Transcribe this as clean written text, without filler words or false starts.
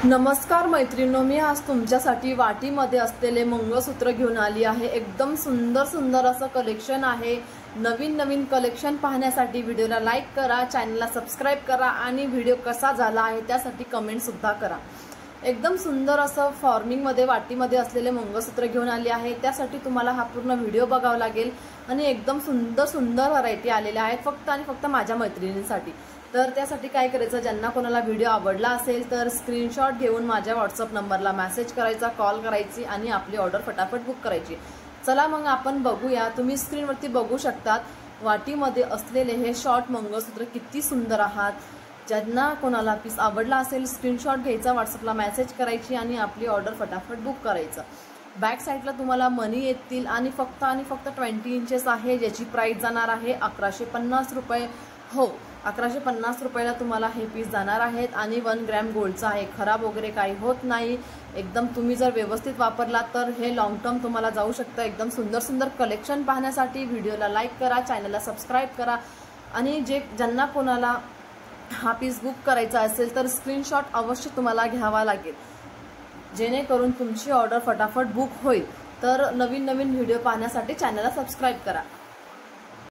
नमस्कार मैत्रिणींनो, मी आज तुमच्यासाठी वाटीमध्ये असलेले मंगळसूत्र घेऊन आली आहे। एकदम सुंदर सुंदर असं कलेक्शन आहे। नवीन नवीन कलेक्शन पाहण्यासाठी व्हिडिओला लाईक करा, चॅनलला सबस्क्राइब करा आणि व्हिडिओ कसा झाला आहे त्यासाठी कमेंट सुद्धा करा। एकदम सुंदर असं फॉर्मिंग मध्ये वाटीमध्ये असलेले मंगळसूत्र घेऊन आली आहे। त्यासाठी तुम्हाला हा पूर्ण व्हिडिओ बघावा लागेल आणि एकदम सुंदर सुंदर व्हरायटी आलेल्या आहेत फक्त आणि फक्त माझ्या मैत्रिणींसाठी। तर त्यासाठी काय करायचं, ज्यांना कोणाला व्हिडिओ आवडला असेल तर स्क्रीनशॉट घेऊन माझ्या व्हॉट्सअप नंबरला मेसेज करायचा, कॉल करायची आणि आपली ऑर्डर फटाफट बुक करायची। चला मग आपण बघूया। तुम्ही स्क्रीनवरती बघू शकतात वाटीमध्ये असलेले हे शॉर्ट मंगळसूत्र किती सुंदर आहात। ज्यांना कोणाला पीस आवडला असेल स्क्रीनशॉट घ्यायचा, व्हॉट्सअपला मेसेज करायची आणि आपली ऑर्डर फटाफट बुक करायचं। बॅक साइडला तुम्हाला मनी येतील आणि फक्त 20 इंचेस आहे, ज्याची प्राइस जाणार आहे 1150 रुपये। हो, 1150 रुपयाला तुम्हाला हे पीस जाणार आहेत आणि 1 ग्रॅम गोल्डचा आहे। खराब वगैरे काही होत नाही। एकदम तुम्ही जर व्यवस्थित वापरला तर हे लॉंग टर्म तुम्हाला जाऊ शकतं। एकदम सुंदर सुंदर कलेक्शन पाहण्यासाठी व्हिडिओला लाईक करा, चॅनलला सबस्क्राइब करा आणि ज्यांना कोणाला हा पीस बुक करायचा असेल तर स्क्रीनशॉट अवश्य तुम्हाला घ्यावा लागेल, जेणेकरून तुमची ऑर्डर फटाफट बुक होईल। तर नवीन नवीन व्हिडिओ पाहण्यासाठी चॅनलला सबस्क्राइब करा।